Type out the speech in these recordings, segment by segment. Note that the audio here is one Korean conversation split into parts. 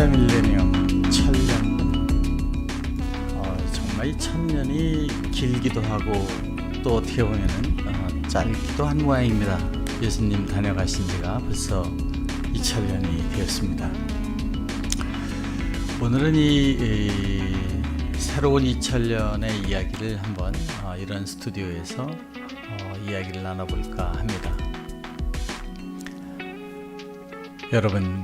새 밀레니엄 천년. 정말 이 천년이 길기도 하고 또 어떻게 보면은 짧기도 한 모양입니다. 예수님 다녀가신 지가 벌써 2000년이 되었습니다. 오늘은 이 새로운 2000년의 이야기를 한번 이런 스튜디오에서 이야기를 나눠볼까 합니다. 여러분,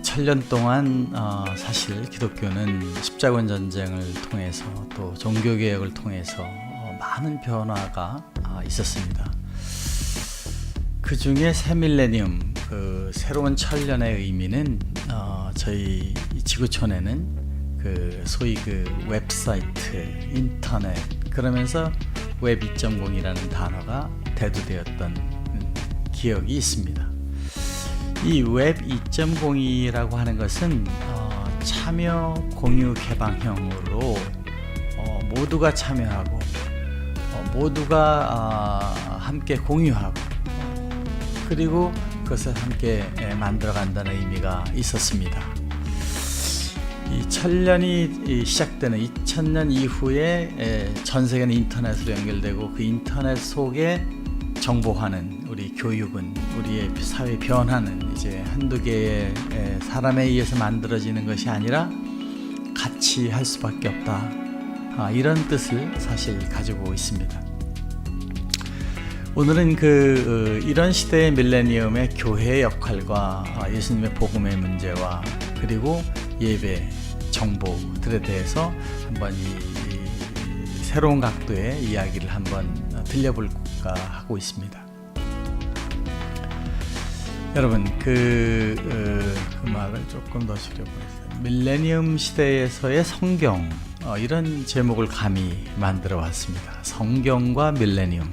1000년 동안 사실 기독교는 십자군 전쟁을 통해서 또 종교개혁을 통해서 많은 변화가 있었습니다. 그 중에 새 밀레니엄, 그 새로운 천년의 의미는 저희 지구촌에는 그 소위 그 웹사이트, 인터넷, 그러면서 웹 2.0이라는 단어가 대두되었던 기억이 있습니다. 이 웹 2.0이라고 하는 것은 참여, 공유, 개방형으로 모두가 참여하고 모두가 함께 공유하고 그리고 그것을 함께 만들어간다는 의미가 있었습니다. 이 1000년이 시작되는 2000년 이후에 전 세계는 인터넷으로 연결되고 그 인터넷 속에 정보화는 우리 교육은 우리의 사회 변화는 이제 한두 개의 사람에 의해서 만들어지는 것이 아니라 같이 할 수밖에 없다. 이런 뜻을 사실 가지고 있습니다. 오늘은 이런 시대의 밀레니엄의 교회의 역할과 예수님의 복음의 문제와 그리고 예배, 정보들에 대해서 한번 이 새로운 각도의 이야기를 한번 들려볼까 하고 있습니다. 여러분, 그 말을 조금 더 줄여보겠습니다. 밀레니엄 시대에서의 성경, 이런 제목을 감히 만들어 왔습니다. 성경과 밀레니엄.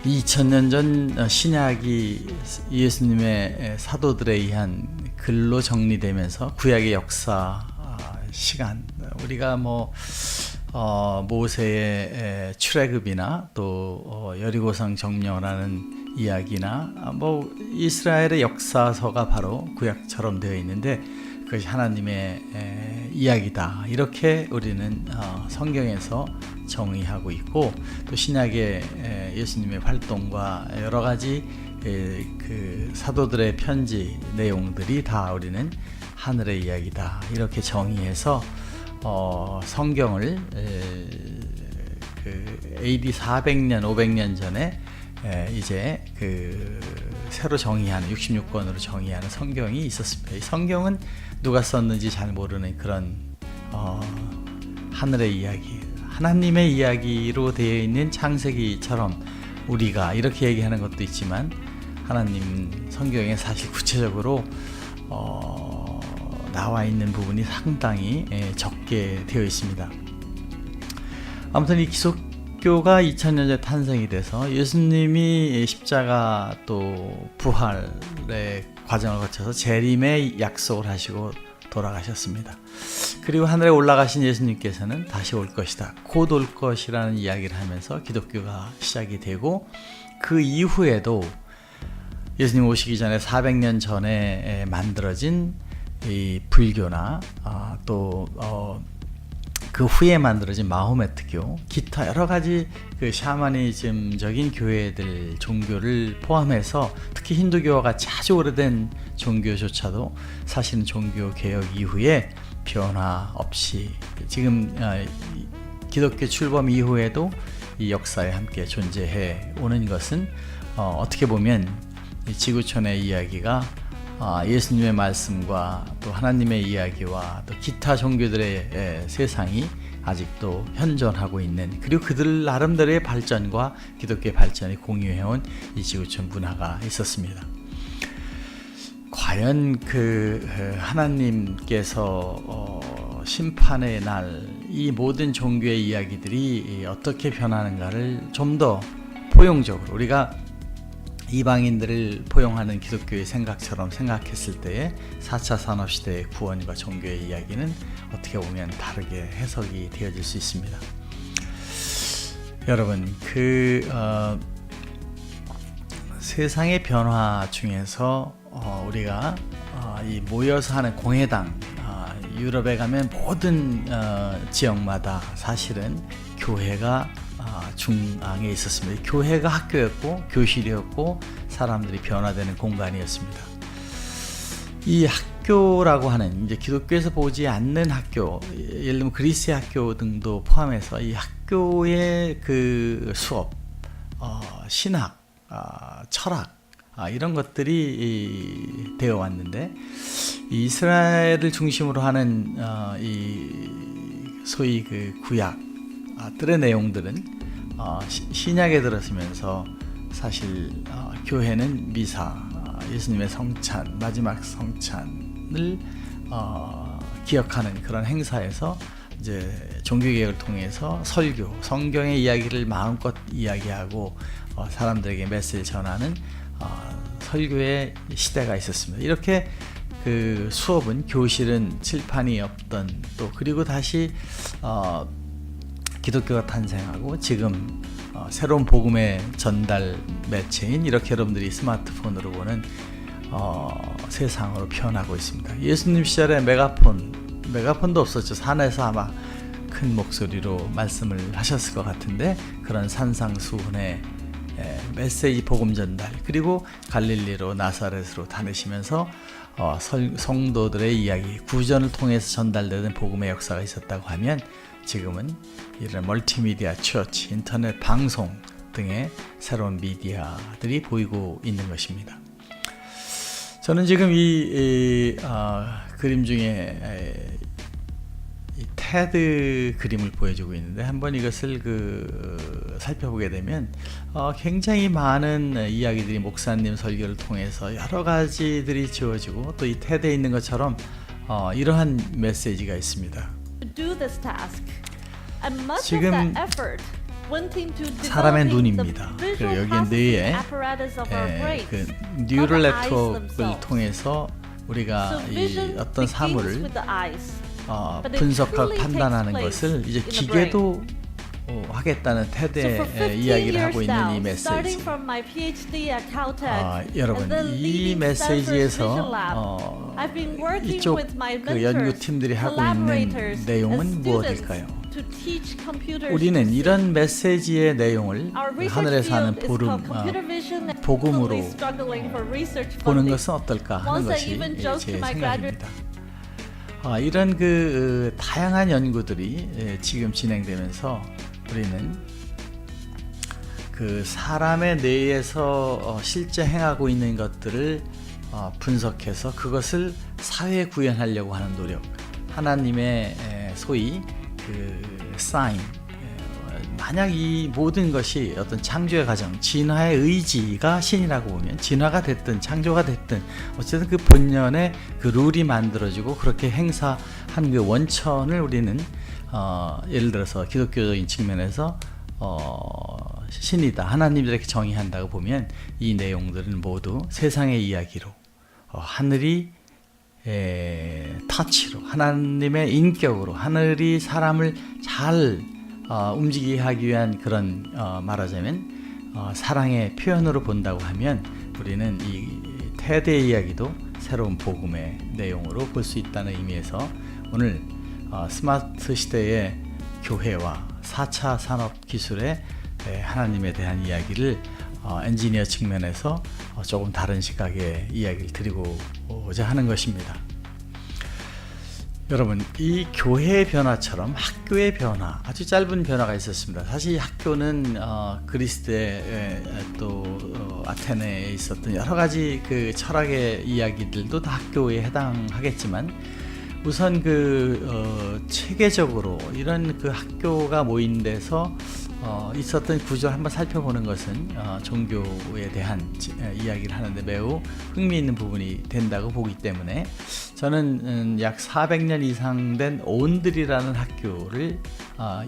2000년 전 신약이 예수님의 사도들에 의한 글로 정리되면서 구약의 역사 시간, 우리가 모세의 출애굽이나 또 여리고성 점령하는 이야기나 이스라엘의 역사서가 바로 구약처럼 되어 있는데 그것이 하나님의 이야기다, 이렇게 우리는 성경에서 정의하고 있고, 또 신약의 예수님의 활동과 여러 가지 그 사도들의 편지 내용들이 다 우리는 하늘의 이야기다, 이렇게 정의해서 성경을 그 AD 400년, 500년 전에 이제 그 새로 정의하는 66권으로 정의하는 성경이 있었습니다. 이 성경은 누가 썼는지 잘 모르는 그런 하늘의 이야기, 하나님의 이야기로 되어 있는 창세기처럼 우리가 이렇게 얘기하는 것도 있지만 하나님 성경에 사실 구체적으로 나와 있는 부분이 상당히 적게 되어 있습니다. 아무튼 이 기독교가 2000년 전에 탄생이 돼서 예수님이 십자가 또 부활의 과정을 거쳐서 재림의 약속을 하시고 돌아가셨습니다. 그리고 하늘에 올라가신 예수님께서는 다시 올 것이다, 곧 올 것이라는 이야기를 하면서 기독교가 시작이 되고, 그 이후에도 예수님 오시기 전에 400년 전에 만들어진 이 불교나 또 그 후에 만들어진 마호메트교, 기타 여러 가지 그 샤머니즘적인 교회들, 종교를 포함해서 특히 힌두교와 같이 아주 오래된 종교조차도 사실은 종교 개혁 이후에 변화 없이 지금 기독교 출범 이후에도 이 역사에 함께 존재해 오는 것은 어떻게 보면 이 지구촌의 이야기가 예수님의 말씀과 또 하나님의 이야기와 또 기타 종교들의 세상이 아직도 현존하고 있는, 그리고 그들 나름대로의 발전과 기독교의 발전이 공유해온 이 지구촌 문화가 있었습니다. 과연 하나님께서 심판의 날 이 모든 종교의 이야기들이 어떻게 변하는가를 좀 더 포용적으로, 우리가 이방인들을 포용하는 기독교의 생각처럼 생각했을 때에 4차 산업시대의 구원과 종교의 이야기는 어떻게 보면 다르게 해석이 되어질 수 있습니다. 여러분, 세상의 변화 중에서 우리가 이 모여서 하는 공회당, 유럽에 가면 모든 지역마다 사실은 교회가 중앙에 있었습니다. 교회가 학교였고 교실이었고 사람들이 변화되는 공간이었습니다. 이 학교라고 하는 이제 기독교에서 보지 않는 학교, 예를 들면 그리스의 학교 등도 포함해서 이 학교의 그 수업, 신학, 철학 이런 것들이 되어 왔는데, 이스라엘을 중심으로 하는 이 소위 그 구약들의 내용들은 신약에 들어서면서 사실 교회는 미사, 예수님의 성찬, 마지막 성찬을 기억하는 그런 행사에서 이제 종교개혁을 통해서 설교, 성경의 이야기를 마음껏 이야기하고 사람들에게 메시지를 전하는 설교의 시대가 있었습니다. 이렇게 그 수업은, 교실은 칠판이 없던, 또 그리고 다시 기독교가 탄생하고 지금 새로운 복음의 전달 매체인 이렇게 여러분들이 스마트폰으로 보는 세상으로 변하고 있습니다. 예수님 시절에 메가폰도 없었죠. 산에서 아마 큰 목소리로 말씀을 하셨을 것 같은데, 그런 산상수훈의 메시지 복음 전달, 그리고 갈릴리로 나사렛으로 다니시면서 성도들의 이야기, 구전을 통해서 전달되는 복음의 역사가 있었다고 하면, 지금은 이런 멀티미디어 처치, 인터넷 방송 등의 새로운 미디어들이 보이고 있는 것입니다. 저는 지금 이 그림 중에 이 테드 그림을 보여주고 있는데, 한번 이것을 살펴보게 되면 굉장히 많은 이야기들이 목사님 설교를 통해서 여러 가지들이 지어지고, 또 이 테드에 있는 것처럼 이러한 메시지가 있습니다. 지금 사람의 눈입니다. 그리고 여기에 뇌에 그 뉴럴 네트워크를 통해서 우리가 이 어떤 사물을 분석하고 판단하는 것을 이제 기계도 하겠다는 테드의 이야기를 하고 있는 이 메시지. 여러분, 이 메시지에서 이쪽 그 연구팀들이 하고 있는 내용은 무엇일까요? 우리는 이런 메시지의 내용을 하늘에서 하는 복음으로 보는 것은 어떨까 하는 것이 제 생각입니다. 이런 그 다양한 연구들이 지금 진행되면서 우리는 그 사람의 뇌에서 실제 행하고 있는 것들을 분석해서 그것을 사회에 구현하려고 하는 노력, 하나님의 소위 그 사인, 만약 이 모든 것이 어떤 창조의 과정, 진화의 의지가 신이라고 보면, 진화가 됐든 창조가 됐든 어쨌든 그 본연의 그 룰이 만들어지고 그렇게 행사한 그 원천을 우리는 예를 들어서 기독교적인 측면에서 신이다, 하나님이 이렇게 정의한다고 보면, 이 내용들은 모두 세상의 이야기로, 하늘이 터치로, 하나님의 인격으로, 하늘이 사람을 잘 움직이게 하기 위한 그런 말하자면 사랑의 표현으로 본다고 하면, 우리는 이 테드의 이야기도 새로운 복음의 내용으로 볼 수 있다는 의미에서 오늘 스마트 시대의 교회와 4차 산업기술의 하나님에 대한 이야기를 엔지니어 측면에서 조금 다른 시각의 이야기를 드리고자 하는 것입니다. 여러분, 이 교회의 변화처럼 학교의 변화, 아주 짧은 변화가 있었습니다. 사실 이 학교는 그리스에 또 아테네에 있었던 여러 가지 그 철학의 이야기들도 다 학교에 해당하겠지만, 우선 체계적으로 이런 그 학교가 모인 데서 있었던 구조를 한번 살펴보는 것은 종교에 대한 이야기를 하는데 매우 흥미있는 부분이 된다고 보기 때문에, 저는 약 400년 이상 된 온들이라는 학교를,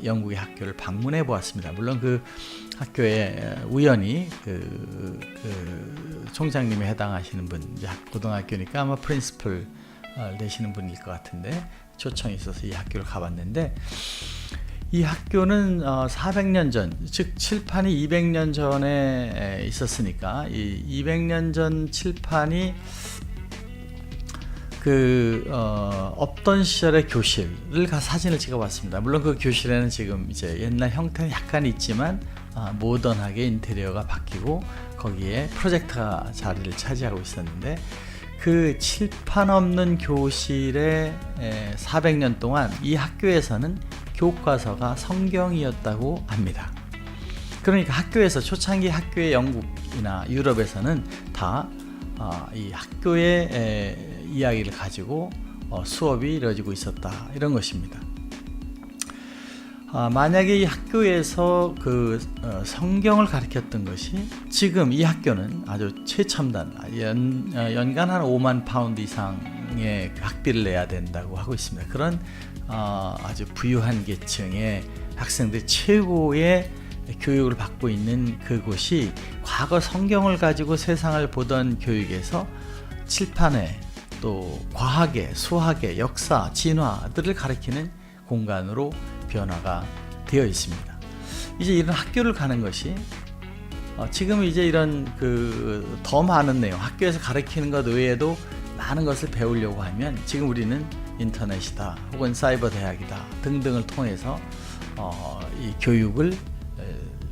영국의 학교를 방문해 보았습니다. 물론 그 학교에 우연히 그 총장님에 해당하시는 분, 고등학교니까 아마 프린시플 되시는 분일 것 같은데 초청이 있어서 이 학교를 가봤는데, 이 학교는 400년 전, 즉 칠판이 200년 전에 있었으니까 이 200년 전 칠판이 없던 시절의 교실을 사진을 찍어봤습니다. 물론 그 교실에는 지금 이제 옛날 형태는 약간 있지만 모던하게 인테리어가 바뀌고 거기에 프로젝터가 자리를 차지하고 있었는데, 그 칠판 없는 교실에 400년 동안 이 학교에서는 교과서가 성경이었다고 합니다. 그러니까 학교에서, 초창기 학교의 영국이나 유럽에서는 다 이 학교의 이야기를 가지고 수업이 이루어지고 있었다, 이런 것입니다. 만약에 이 학교에서 성경을 가르쳤던 것이, 지금 이 학교는 아주 최첨단, 연간 한 5만 파운드 이상의 학비를 내야 된다고 하고 있습니다. 그런 아주 부유한 계층의 학생들 최고의 교육을 받고 있는 그곳이, 과거 성경을 가지고 세상을 보던 교육에서 칠판에 또 과학에, 수학에, 역사, 진화들을 가르치는 공간으로 변화가 되어 있습니다. 이제 이런 학교를 가는 것이, 지금 이제 이런 더 많은 내용, 학교에서 가르치는 것 외에도 많은 것을 배우려고 하면, 지금 우리는 인터넷이다, 혹은 사이버 대학이다 등등을 통해서 이 교육을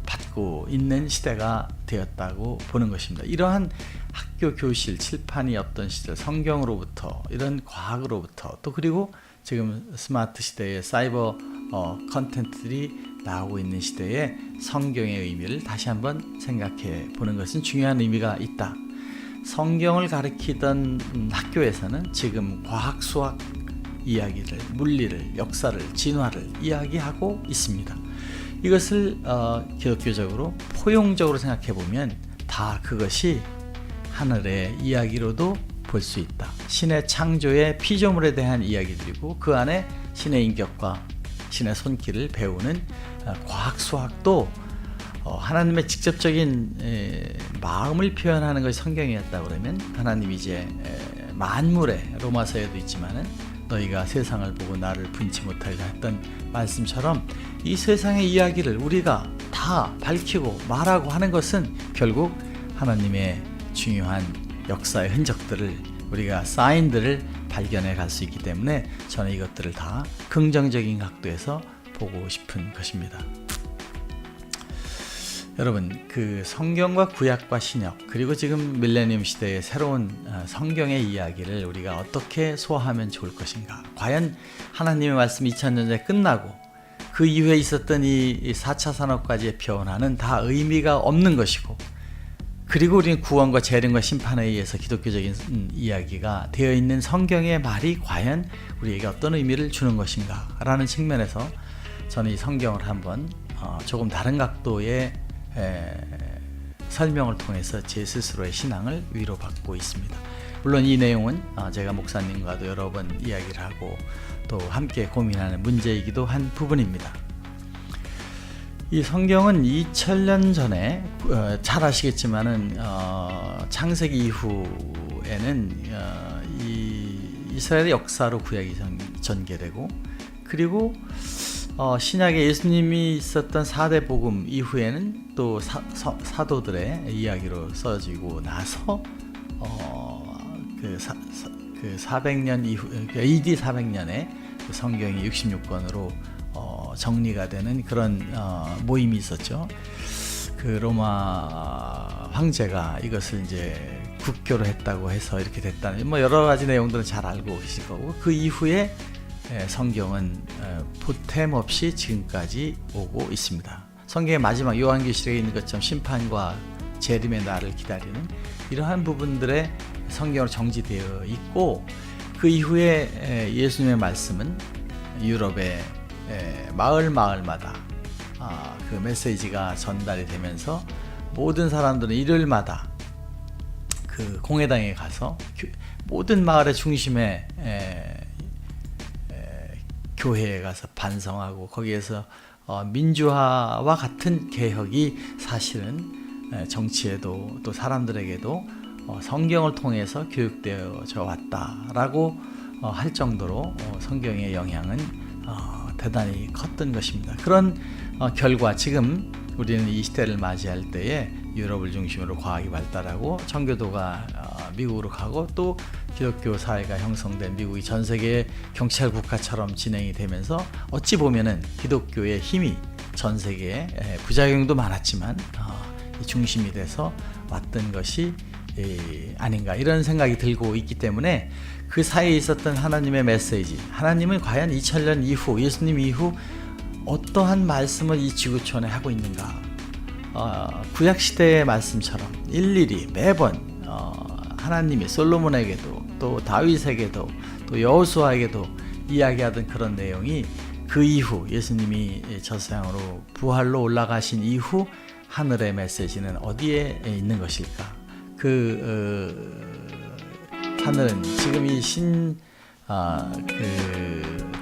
받고 있는 시대가 되었다고 보는 것입니다. 이러한 학교 교실, 칠판이 없던 시절, 성경으로부터, 이런 과학으로부터, 또 그리고 지금 스마트 시대에 사이버 컨텐츠들이 나오고 있는 시대에 성경의 의미를 다시 한번 생각해 보는 것은 중요한 의미가 있다. 성경을 가르치던 학교에서는 지금 과학, 수학 이야기를, 물리를, 역사를, 진화를 이야기하고 있습니다. 이것을 기독교적으로, 포용적으로 생각해 보면 다 그것이 하늘의 이야기로도 볼 수 있다. 신의 창조의 피조물에 대한 이야기들이고, 그 안에 신의 인격과 신의 손길을 배우는 과학, 수학도 하나님의 직접적인 마음을 표현하는 것이 성경이었다 그러면, 하나님이 이제 만물에, 로마서에도 있지만은 너희가 세상을 보고 나를 분치 못하리라 했던 말씀처럼, 이 세상의 이야기를 우리가 다 밝히고 말하고 하는 것은 결국 하나님의 중요한 역사의 흔적들을, 우리가 사인들을 발견해 갈 수 있기 때문에 저는 이것들을 다 긍정적인 각도에서 보고 싶은 것입니다. 여러분, 성경과 구약과 신약, 그리고 지금 밀레니엄 시대의 새로운 성경의 이야기를 우리가 어떻게 소화하면 좋을 것인가? 과연 하나님의 말씀 2000년 전에 끝나고 그 이후에 있었던 이 4차 산업까지의 변화는 다 의미가 없는 것이고, 그리고 우리는 구원과 재림과 심판에 의해서 기독교적인 이야기가 되어 있는 성경의 말이 과연 우리에게 어떤 의미를 주는 것인가 라는 측면에서 저는 이 성경을 한번 조금 다른 각도의 설명을 통해서 제 스스로의 신앙을 위로받고 있습니다. 물론 이 내용은 제가 목사님과도 여러 번 이야기를 하고 또 함께 고민하는 문제이기도 한 부분입니다. 이 성경은 2000년 전에 잘 아시겠지만은 창세기 이후에는 이 이스라엘의 역사로 구약이 전개되고, 그리고 신약에 예수님이 있었던 4대 복음 이후에는 또 사도들의 이야기로 써지고 나서 그 400년 이후, AD 400년에 성경이 66권으로 정리가 되는 그런 모임이 있었죠. 그 로마 황제가 이것을 이제 국교로 했다고 해서 이렇게 됐다는, 뭐 여러 가지 내용들은 잘 알고 계실 거고, 그 이후에 성경은 보탬 없이 지금까지 오고 있습니다. 성경의 마지막 요한계시록에 있는 것처럼 심판과 재림의 날을 기다리는 이러한 부분들의 성경으로 정지되어 있고, 그 이후에 예수님의 말씀은 유럽의 마을마다 그 메시지가 전달이 되면서 모든 사람들은 일요일마다 그 공회당에 가서 모든 마을의 중심에 교회에 가서 반성하고, 거기에서 민주화와 같은 개혁이 사실은 정치에도 또 사람들에게도 성경을 통해서 교육되어져 왔다라고 할 정도로 성경의 영향은 대단히 컸던 것입니다. 그런 결과 지금 우리는 이 시대를 맞이할 때에 유럽을 중심으로 과학이 발달하고 청교도가 미국으로 가고, 또 기독교 사회가 형성된 미국이 전 세계 경찰 국가처럼 진행이 되면서 어찌 보면은 기독교의 힘이 전 세계에 부작용도 많았지만 이 중심이 돼서 왔던 것이 아닌가 이런 생각이 들고 있기 때문에 그 사이에 있었던 하나님의 메시지, 하나님은 과연 2000년 이후 예수님 이후 어떠한 말씀을 이 지구촌에 하고 있는가. 구약시대의 말씀처럼 일일이 매번 하나님이 솔로몬에게도 또 다윗에게도 또 여호수아에게도 이야기하던 그런 내용이 그 이후 예수님이 저 세상으로 부활로 올라가신 이후 하늘의 메시지는 어디에 있는 것일까? 하늘은 지금 이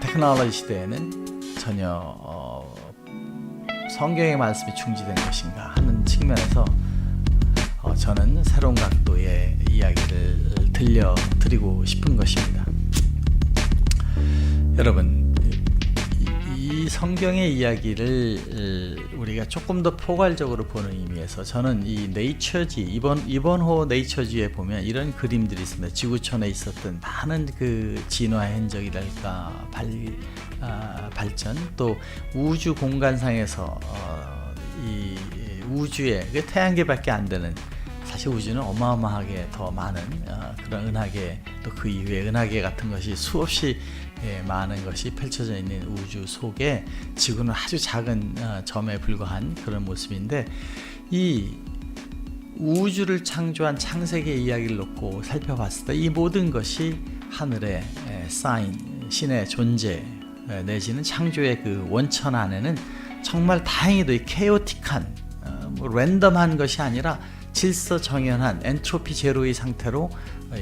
테크놀로지 시대에는 전혀 성경의 말씀이 충지된 것인가 하는 측면에서 저는 새로운 각도의 이야기를 들려드리고 싶은 것입니다. 여러분, 이 성경의 이야기를 우리가 조금 더 포괄적으로 보는 의미에서 저는 이 네이처지 이번호 네이처지에 보면 이런 그림들이 있습니다. 지구촌에 있었던 많은 그 진화의 흔적이랄까 발전, 또 우주 공간상에서 이 우주에 태양계밖에 안 되는, 사실 우주는 어마어마하게 더 많은 그런 은하계, 또 그 이후에 은하계 같은 것이 수없이 많은 것이 펼쳐져 있는 우주 속에 지구는 아주 작은 점에 불과한 그런 모습인데, 이 우주를 창조한 창세기의 이야기를 놓고 살펴봤을 때 이 모든 것이 하늘의 사인, 신의 존재 내지는 창조의 그 원천 안에는 정말 다행히도 이 케오틱한 랜덤한 것이 아니라 질서정연한 엔트로피 제로의 상태로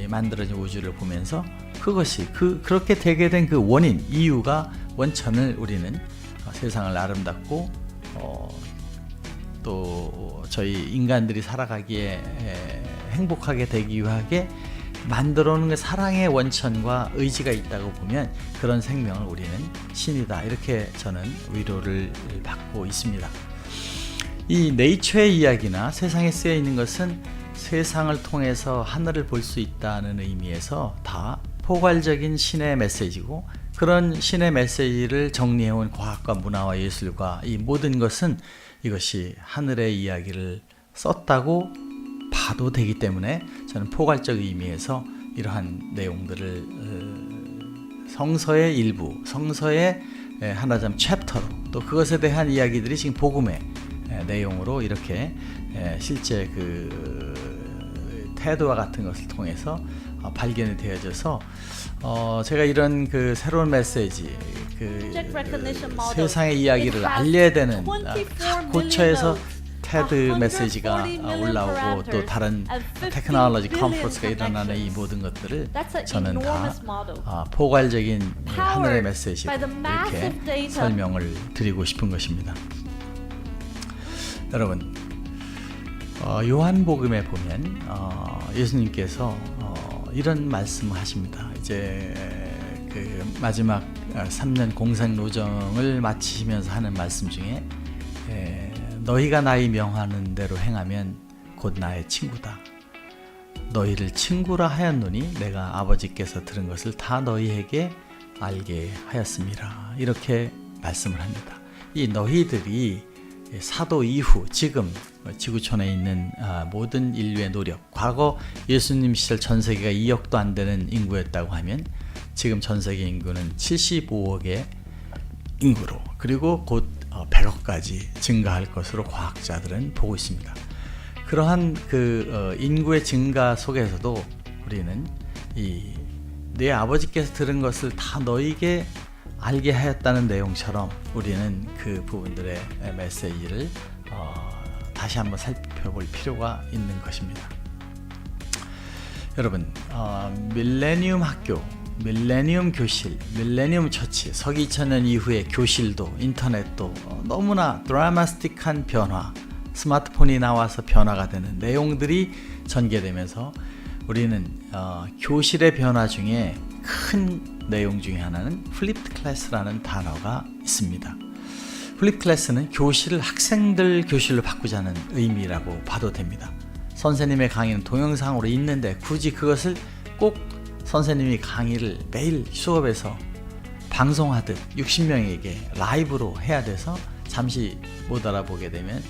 만들어진 우주를 보면서 그것이 그렇게 되게 된 그 원인, 이유가, 원천을 우리는 세상을 아름답고 또 저희 인간들이 살아가기에 행복하게 되기 위하게 만들어 놓은 사랑의 원천과 의지가 있다고 보면 그런 생명을 우리는 신이다, 이렇게 저는 위로를 받고 있습니다. 이 네이처의 이야기나 세상에 쓰여 있는 것은 세상을 통해서 하늘을 볼 수 있다는 의미에서 다 포괄적인 신의 메시지고, 그런 신의 메시지를 정리해온 과학과 문화와 예술과 이 모든 것은 이것이 하늘의 이야기를 썼다고 봐도 되기 때문에 저는 포괄적 의미에서 이러한 내용들을 성서의 일부, 성서의 하나점 챕터로, 또 그것에 대한 이야기들이 지금 복음의 내용으로 이렇게 실제 그 태도와 같은 것을 통해서 발견이 되어져서 제가 이런 그 새로운 메시지, 세상의 이야기를 알려야 되는 각 고처에서 테드 메시지가 올라오고 또 다른 테크놀로지 컨퍼런스가 일어나는 이 모든 것들을 저는 다 포괄적인 하늘의 메시지로 이렇게 설명을 드리고 싶은 것입니다. 여러분, 요한복음에 보면 예수님께서 이런 말씀을 하십니다. 이제 그 마지막 3년 공생노정을 마치시면서 하는 말씀 중에 너희가 나의 명하는 대로 행하면 곧 나의 친구다. 너희를 친구라 하였노니 내가 아버지께서 들은 것을 다 너희에게 알게 하였습니다. 이렇게 말씀을 합니다. 이 너희들이 사도 이후 지금 지구촌에 있는 모든 인류의 노력, 과거 예수님 시절 전 세계가 2억도 안 되는 인구였다고 하면 지금 전 세계 인구는 75억의 인구로, 그리고 곧 100억까지 증가할 것으로 과학자들은 보고 있습니다. 그러한 그 인구의 증가 속에서도 우리는 내 아버지께서 들은 것을 다 너희에게 알게 하였다는 내용처럼 우리는 그 부분들의 메시지를 다시 한번 살펴볼 필요가 있는 것입니다. 여러분, 밀레니엄 학교, 밀레니엄 교실, 밀레니엄 처치, 서기 2000년 이후의 교실도 인터넷도 너무나 드라마틱한 변화, 스마트폰이 나와서 변화가 되는 내용들이 전개되면서 우리는 교실의 변화 중에 큰 내용 중에 하나는 플립드 클래스라는 단어가 있습니다. 플립드 클래스는 교실을 학생들 교실로 바꾸자는 의미라고 봐도 됩니다. 선생님의 강의는 동영상으로 있는데 굳이 그것을 꼭 선생님이 강의를 매일 수업에서 방송하듯 60명에게 라이브로 해야 돼서 잠시 못 알아보게 되면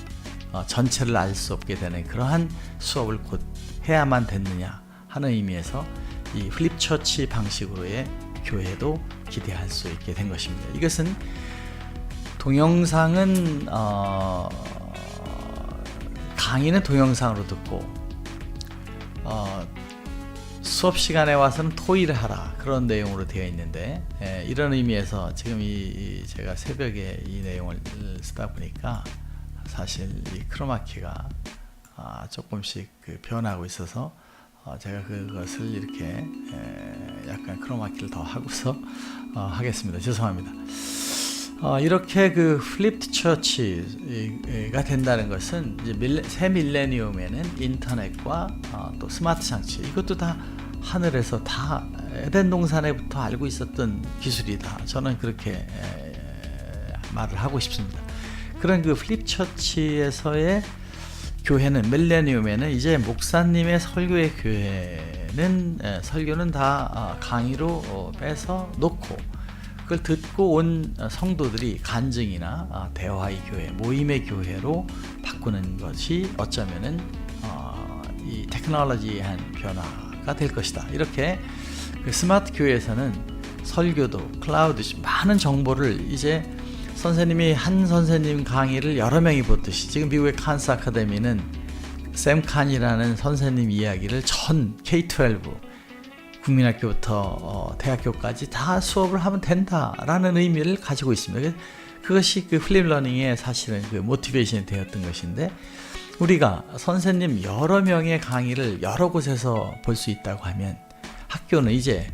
전체를 알 수 없게 되는 그러한 수업을 곧 해야만 됐느냐 하는 의미에서 이 플립처치 방식으로의 교회도 기대할 수 있게 된 것입니다. 이것은 동영상은 강의는 동영상으로 듣고 수업 시간에 와서는 토의를 하라 그런 내용으로 되어 있는데, 이런 의미에서 지금 제가 새벽에 이 내용을 쓰다 보니까 사실 이 크로마키가 조금씩 변하고 있어서 제가 그것을 이렇게 약간 크로마키를 더 하고서 하겠습니다. 죄송합니다. 이렇게 그 플립드 처치가 된다는 것은 이제 새 밀레니엄에는 인터넷과 또 스마트 장치, 이것도 다 하늘에서 다 에덴 동산에부터 알고 있었던 기술이다. 저는 그렇게 말을 하고 싶습니다. 그런 그 플립 처치에서의 교회는, 밀레니엄에는 이제 목사님의 설교의 교회는 설교는 다 강의로 빼서 놓고 그걸 듣고 온 성도들이 간증이나 대화의 교회, 모임의 교회로 바꾸는 것이 어쩌면은 이 테크놀로지의 한 변화가 될 것이다. 이렇게 그 스마트 교회에서는 설교도 클라우드, 많은 정보를 이제 선생님이 한 선생님 강의를 여러 명이 보듯이, 지금 미국의 칸스 아카데미는 샘 칸이라는 선생님 이야기를 전 K-12 국민학교부터 대학교까지 다 수업을 하면 된다라는 의미를 가지고 있습니다. 그것이 그 플립 러닝의 사실은 그 모티베이션이 되었던 것인데, 우리가 선생님 여러 명의 강의를 여러 곳에서 볼 수 있다고 하면 학교는 이제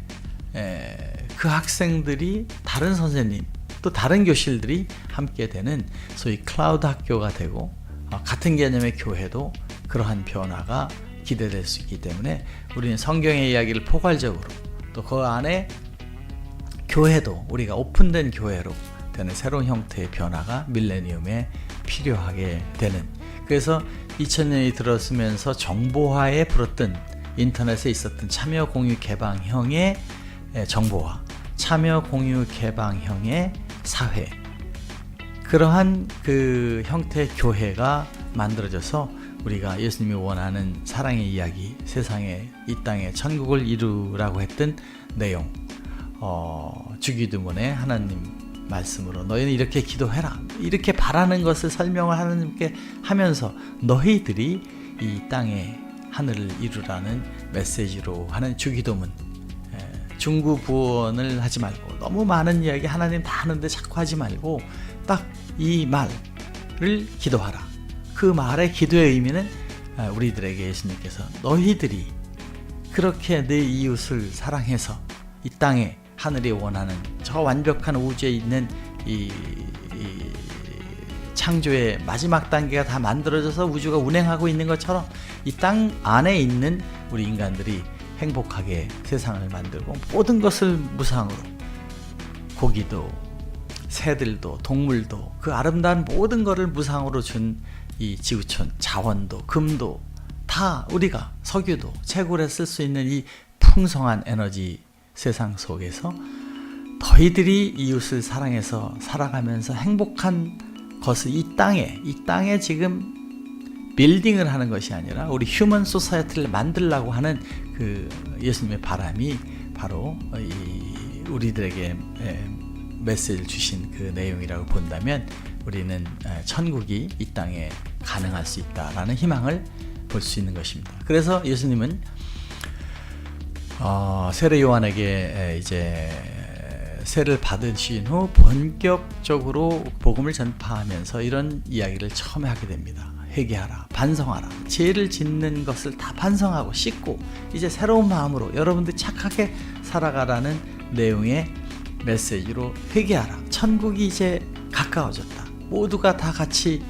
그 학생들이 다른 선생님 또 다른 교실들이 함께 되는 소위 클라우드 학교가 되고, 같은 개념의 교회도 그러한 변화가 기대될 수 있기 때문에 우리는 성경의 이야기를 포괄적으로, 또 그 안에 교회도 우리가 오픈된 교회로 되는 새로운 형태의 변화가 밀레니엄에 필요하게 되는, 그래서 2000년이 들었으면서 정보화에 불었던 인터넷에 있었던 참여 공유 개방형의 정보화, 참여 공유 개방형의 사회, 그러한 그 형태의 교회가 만들어져서 우리가 예수님이 원하는 사랑의 이야기, 세상에 이 땅에 천국을 이루라고 했던 내용, 주기도문의 하나님 말씀으로 너희는 이렇게 기도해라, 이렇게 바라는 것을 설명을 하나님께 하면서 너희들이 이 땅에 하늘을 이루라는 메시지로 하는 주기도문, 중구부원을 하지 말고, 너무 많은 이야기 하나님 다 하는데 자꾸 하지 말고 딱 이 말을 기도하라. 그 말의 기도의 의미는 우리들에게 예수님께서 너희들이 그렇게 내 이웃을 사랑해서 이 땅에 하늘이 원하는 저 완벽한 우주에 있는 이 창조의 마지막 단계가 다 만들어져서 우주가 운행하고 있는 것처럼 이 땅 안에 있는 우리 인간들이 행복하게 세상을 만들고 모든 것을 무상으로, 고기도 새들도 동물도 그 아름다운 모든 것을 무상으로 준 이 지구촌, 자원도 금도 다 우리가, 석유도 채굴에 쓸 수 있는 이 풍성한 에너지 세상 속에서 너희들이 이웃을 사랑해서 살아가면서 행복한 것을 이 땅에 지금 빌딩을 하는 것이 아니라 우리 휴먼 소사이어티를 만들려고 하는 그 예수님의 바람이 바로 이 우리들에게 메시지를 주신 그 내용이라고 본다면 우리는 천국이 이 땅에 가능할 수 있다라는 희망을 볼 수 있는 것입니다. 그래서 예수님은 세례 요한에게 이제 세를 받으신 후 본격적으로 복음을 전파하면서 이런 이야기를 처음에 하게 됩니다. 회개하라, 반성하라, 죄를 짓는 것을 다 반성하고 씻고 이제 새로운 마음으로 여러분들 착하게 살아가라는 내용의 메시지로 회개하라, 천국이 이제 가까워졌다, 모두가 다 같이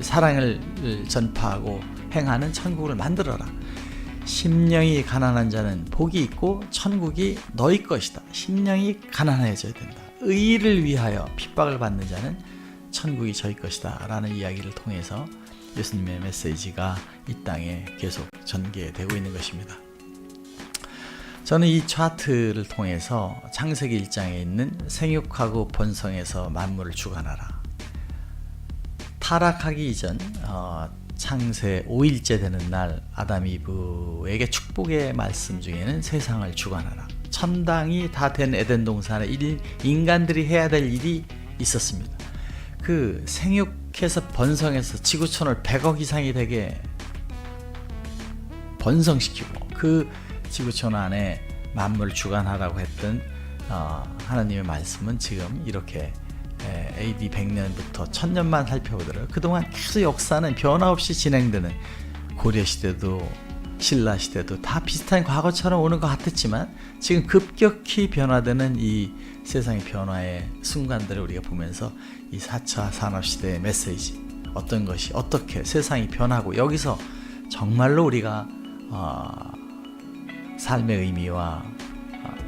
사랑을 전파하고 행하는 천국을 만들어라, 심령이 가난한 자는 복이 있고 천국이 너희 것이다, 심령이 가난해져야 된다, 의를 위하여 핍박을 받는 자는 천국이 저희 것이다 라는 이야기를 통해서 예수님의 메시지가 이 땅에 계속 전개되고 있는 것입니다. 저는 이 차트를 통해서 창세기 1장에 있는 생육하고 번성해서 만물을 주관하라, 타락하기 이전 창세 5일째 되는 날 아담 이브에게 축복의 말씀 중에는 세상을 주관하라, 천당이 다 된 에덴 동산에 인간들이 해야 될 일이 있었습니다. 그 생육해서 번성해서 지구촌을 100억 이상이 되게 번성시키고 그 지구촌 안에 만물을 주관하라고 했던 하나님의 말씀은 지금 이렇게 AD 100년부터 1000년만 살펴보더라도 그동안 계속 역사는 변화 없이 진행되는, 고려시대도 신라시대도 다 비슷한 과거처럼 오는 것 같았지만 지금 급격히 변화되는 이 세상의 변화의 순간들을 우리가 보면서 이 4차 산업시대의 메시지, 어떤 것이 어떻게 세상이 변하고 여기서 정말로 우리가 삶의 의미와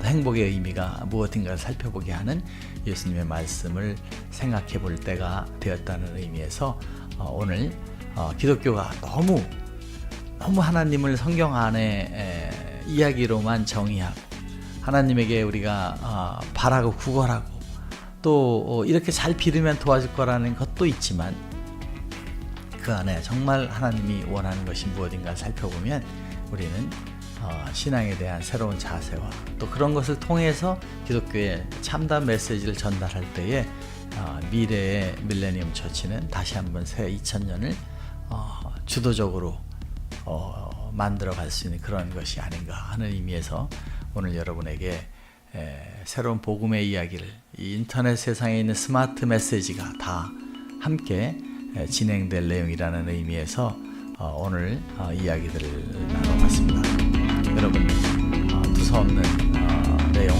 행복의 의미가 무엇인가를 살펴보게 하는 예수님의 말씀을 생각해 볼 때가 되었다는 의미에서 오늘 기독교가 너무 하나님을 성경 안에 이야기로만 정의하고 하나님에게 우리가 바라고 구걸하고 또 이렇게 잘 빌으면 도와줄 거라는 것도 있지만 그 안에 정말 하나님이 원하는 것이 무엇인가 살펴보면 우리는 신앙에 대한 새로운 자세와 또 그런 것을 통해서 기독교의 참담 메시지를 전달할 때에 미래의 밀레니엄 처치는 다시 한번 새 2000년을 주도적으로 만들어 갈 수 있는 그런 것이 아닌가 하는 의미에서 오늘 여러분에게 새로운 복음의 이야기를, 이 인터넷 세상에 있는 스마트 메시지가 다 함께 진행될 내용이라는 의미에서 오늘 이야기들을 나눠봤습니다. 여러분 두서없는 내용